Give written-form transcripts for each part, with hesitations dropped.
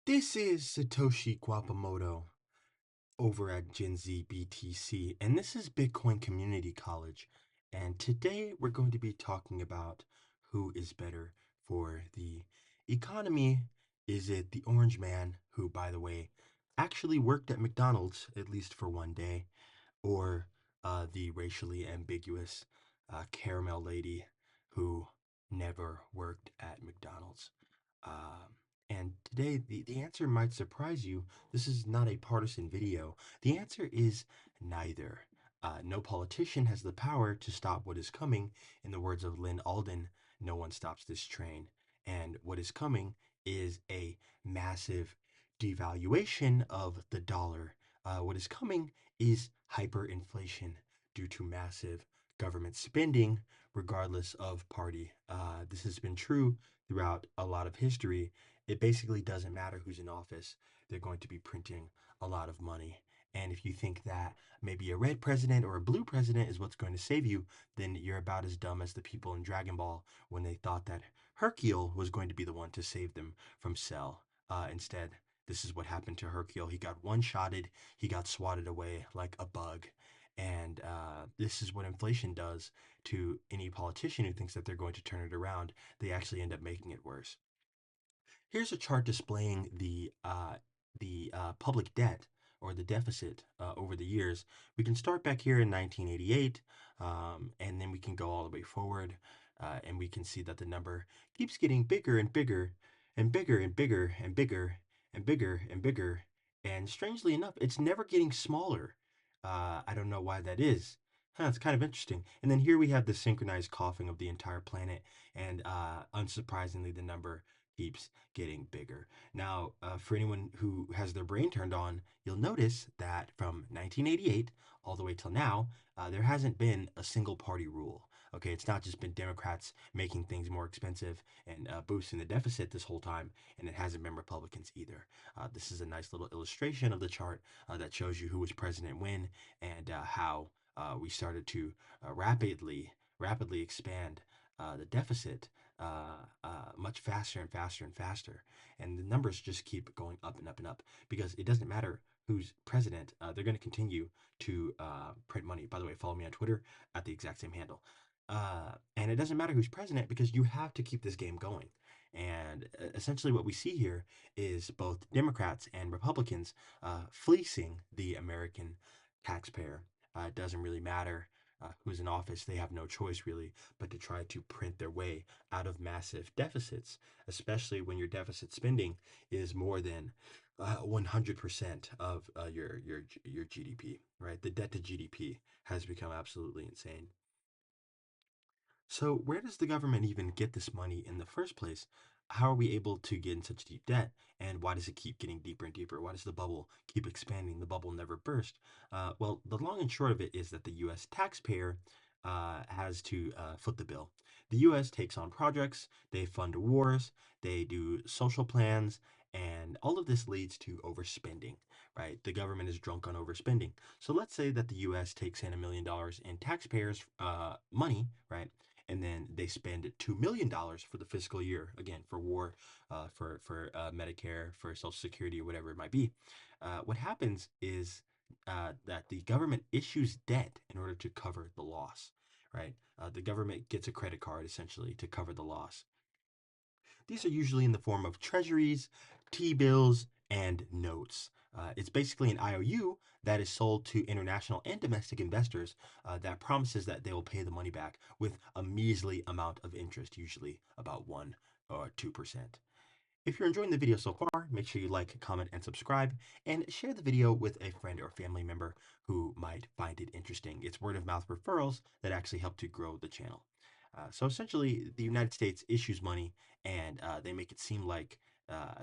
This is Satoshi Guapamoto over at Gen Z BTC, and this is Bitcoin Community College. And today we're going to be talking about who is better for the economy. Is it the orange man, who, by the way, actually worked at McDonald's, at least for one day, or the racially ambiguous caramel lady who never worked at McDonald's? And today, the answer might surprise you. This is not a partisan video. The answer is neither. No politician has the power to stop what is coming. In the words of Lynn Alden, no one stops this train. And what is coming is a massive devaluation of the dollar. What is coming is hyperinflation due to massive government spending, regardless of party. This has been true throughout a lot of history. It basically doesn't matter who's in office, they're going to be printing a lot of money. And if you think that maybe a red president or a blue president is what's going to save you, then you're about as dumb as the people in Dragon Ball when they thought that Hercule was going to be the one to save them from Cell. Instead, this is what happened to Hercule. He got one shotted, he got swatted away like a bug. And this is what inflation does to any politician who thinks that they're going to turn it around. They actually end up making it worse. Here's a chart displaying the public debt or the deficit over the years. We can start back here in 1988, and then we can go all the way forward, and we can see that the number keeps getting bigger and bigger and bigger and bigger and bigger and bigger and bigger. And strangely enough, it's never getting smaller. I don't know why that is. Huh, it's kind of interesting. And then here we have the synchronized coughing of the entire planet, and unsurprisingly, the number keeps getting bigger. Now, for anyone who has their brain turned on, you'll notice that from 1988 all the way till now, there hasn't been a single party rule. Okay, it's not just been Democrats making things more expensive and boosting the deficit this whole time, and it hasn't been Republicans either. This is a nice little illustration of the chart that shows you who was president when and how we started to rapidly expand the deficit much faster and faster and faster. And the numbers just keep going up and up and up because it doesn't matter who's president, they're going to continue to print money. By the way, follow me on Twitter at the exact same handle. And it doesn't matter who's president because you have to keep this game going. And essentially, what we see here is both Democrats and Republicans fleecing the American taxpayer. It doesn't really matter who's in office, they have no choice really but to try to print their way out of massive deficits, especially when your deficit spending is more than 100% of your GDP, right? The debt to GDP has become absolutely insane. So, where does the government even get this money in the first place? How are we able to get in such deep debt? And why does it keep getting deeper and deeper? Why does the bubble keep expanding? The bubble never burst. Well, the long and short of it is that the US taxpayer has to foot the bill. The US takes on projects, they fund wars, they do social plans, and all of this leads to overspending, right? The government is drunk on overspending. So let's say that the US takes in $1 million in taxpayers' money, right? And then they spend $2 million for the fiscal year, again for war, for Medicare, for Social Security, or whatever it might be. What happens is that the government issues debt in order to cover the loss, right? The government gets a credit card essentially to cover the loss. These are usually in the form of treasuries, T bills, and notes. It's basically an IOU that is sold to international and domestic investors that promises that they will pay the money back with a measly amount of interest, usually about 1 or 2%. If you're enjoying the video so far, make sure you like, comment, and subscribe, and share the video with a friend or family member who might find it interesting. It's word of mouth referrals that actually help to grow the channel. So essentially, the United States issues money and they make it seem like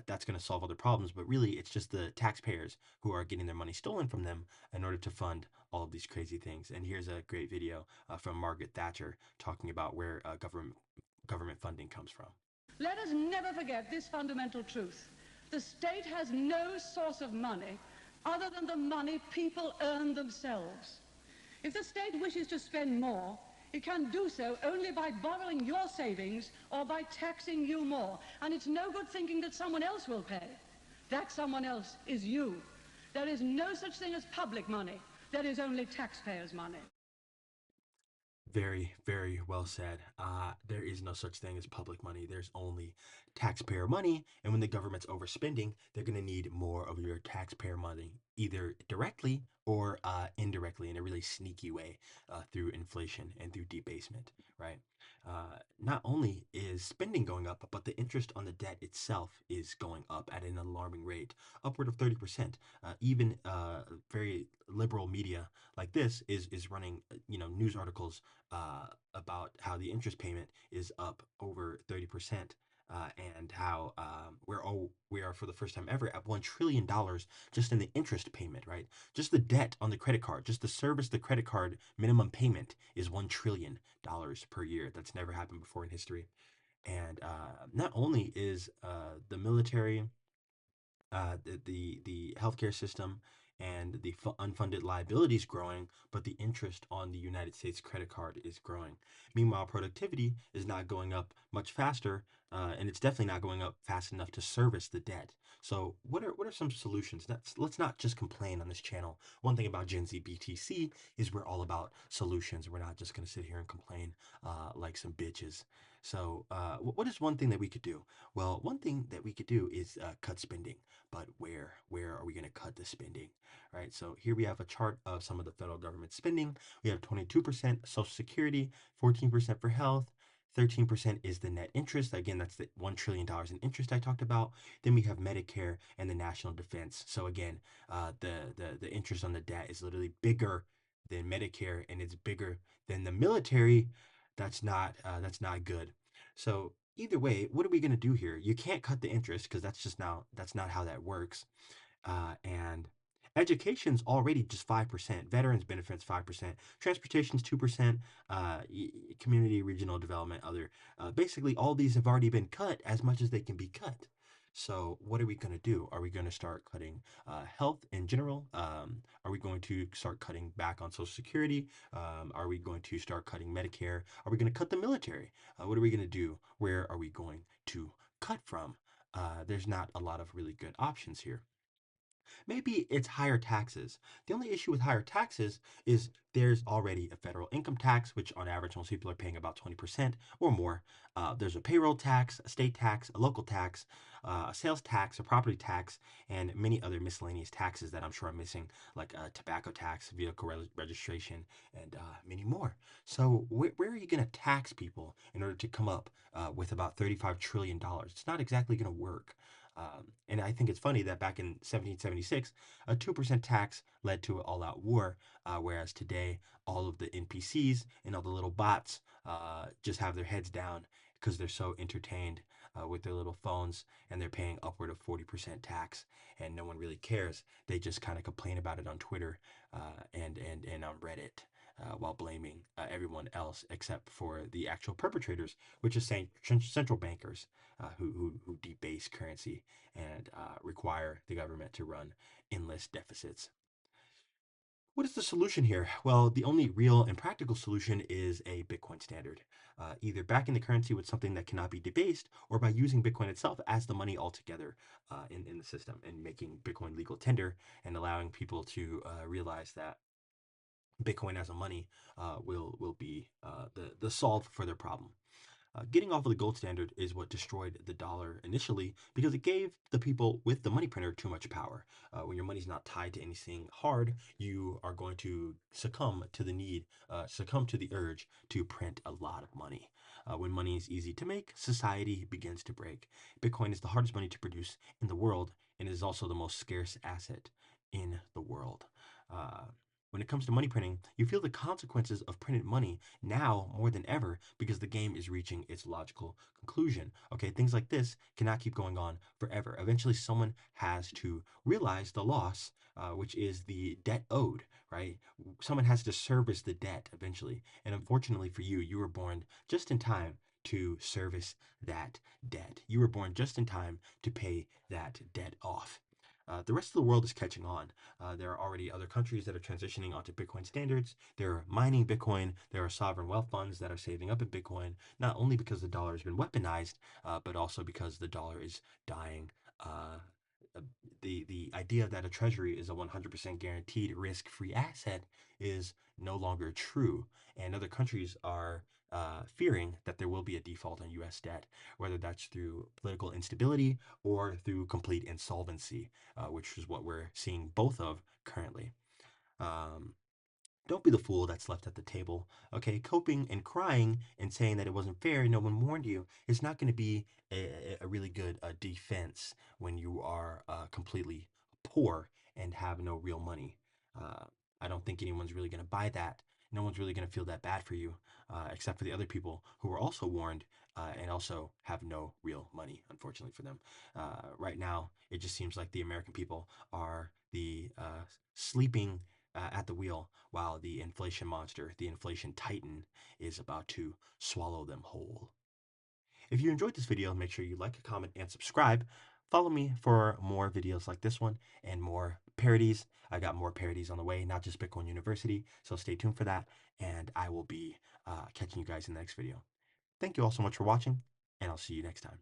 that's going to solve other problems, but really it's just the taxpayers who are getting their money stolen from them in order to fund all of these crazy things. And here's a great video from Margaret Thatcher talking about where government funding comes from. Let us never forget this fundamental truth. The state has no source of money other than the money people earn themselves. If the state wishes to spend more, it can do so only by borrowing your savings or by taxing you more. And it's no good thinking that someone else will pay. That someone else is you. There is no such thing as public money. There is only taxpayers' money. Very, very well said. There is no such thing as public money. There's only taxpayer money. And when the government's overspending, they're going to need more of your taxpayer money, either directly or indirectly in a really sneaky way through inflation and through debasement, right? Not only is spending going up, but the interest on the debt itself is going up at an alarming rate, upward of 30%. Even very liberal media like this is running, news articles about how the interest payment is up over 30%. And how we are for the first time ever at $1 trillion just in the interest payment, right? Just the debt on the credit card, just the service the credit card minimum payment is $1 trillion per year. That's never happened before in history. And not only is the military, the healthcare system and the unfunded liabilities growing, but the interest on the United States credit card is growing. Meanwhile, productivity is not going up much faster, and it's definitely not going up fast enough to service the debt. So, what are some solutions? Let's not just complain on this channel. One thing about Gen Z BTC is we're all about solutions. We're not just going to sit here and complain like some bitches. So, what is one thing that we could do? Well, one thing that we could do is cut spending. But where are we going to cut the spending, right? So here we have a chart of some of the federal government spending. We have 22% Social Security, 14% for health, 13% is the net interest. Again, that's the $1 trillion in interest I talked about. Then we have Medicare and the national defense. So again, the interest on the debt is literally bigger than Medicare, and it's bigger than the military. That's not good. So either way, what are we going to do here? You can't cut the interest because that's not how that works. And education's already just 5%. Veterans benefits 5%. Transportation's 2%. Community, regional development, other. Basically, all these have already been cut as much as they can be cut. So what are we going to do? Are we going to start cutting health in general? Are we going to start cutting back on Social Security? Are we going to start cutting Medicare? Are we going to cut the military? What are we going to do? Where are we going to cut from? There's not a lot of really good options here. Maybe it's higher taxes. The only issue with higher taxes is there's already a federal income tax, which on average most people are paying about 20% or more. There's a payroll tax, a state tax, a local tax, a sales tax, a property tax, and many other miscellaneous taxes that I'm sure I'm missing, like tobacco tax, vehicle registration, and many more. So where are you going to tax people in order to come up with about $35 trillion? It's not exactly going to work. And I think it's funny that back in 1776, a 2% tax led to an all out war, whereas today, all of the NPCs and all the little bots just have their heads down because they're so entertained with their little phones and they're paying upward of 40% tax and no one really cares. They just kind of complain about it on Twitter and on Reddit. While blaming everyone else except for the actual perpetrators, which is saying central bankers who debase currency and require the government to run endless deficits. What is the solution here? Well, the only real and practical solution is a Bitcoin standard. Either backing the currency with something that cannot be debased, or by using Bitcoin itself as the money altogether in the system and making Bitcoin legal tender and allowing people to realize that Bitcoin as a money will be the solve for their problem. Getting off of the gold standard is what destroyed the dollar initially because it gave the people with the money printer too much power. When your money's not tied to anything hard, you are going to succumb to the urge to print a lot of money. When money is easy to make, society begins to break. Bitcoin is the hardest money to produce in the world and is also the most scarce asset in the world. Uh, when it comes to money printing, you feel the consequences of printed money now more than ever because the game is reaching its logical conclusion. Okay, things like this cannot keep going on forever. Eventually, someone has to realize the loss, which is the debt owed, right? Someone has to service the debt eventually. And unfortunately for you, you were born just in time to service that debt. You were born just in time to pay that debt off. The rest of the world is catching on. There are already other countries that are transitioning onto Bitcoin standards. They're mining Bitcoin. There are sovereign wealth funds that are saving up in Bitcoin, not only because the dollar has been weaponized, but also because the dollar is dying. idea that a treasury is a 100% guaranteed risk-free asset is no longer true. And other countries are fearing that there will be a default on US debt, whether that's through political instability or through complete insolvency, which is what we're seeing both of currently. Um, don't be the fool that's left at the table. Okay, coping and crying and saying that it wasn't fair, no one warned you, is not going to be a really good defense when you are completely poor and have no real money. Uh, I don't think anyone's really going to buy that. No one's really going to feel that bad for you, except for the other people who were also warned and also have no real money, unfortunately for them. Right now, it just seems like the American people are the sleeping at the wheel while the inflation monster, the inflation titan, is about to swallow them whole. If you enjoyed this video, make sure you like, comment, and subscribe. Follow me for more videos like this one and more parodies. I got more parodies on the way, not just Bitcoin University, so stay tuned for that, and I will be catching you guys in the next video. Thank you all so much for watching, and I'll see you next time.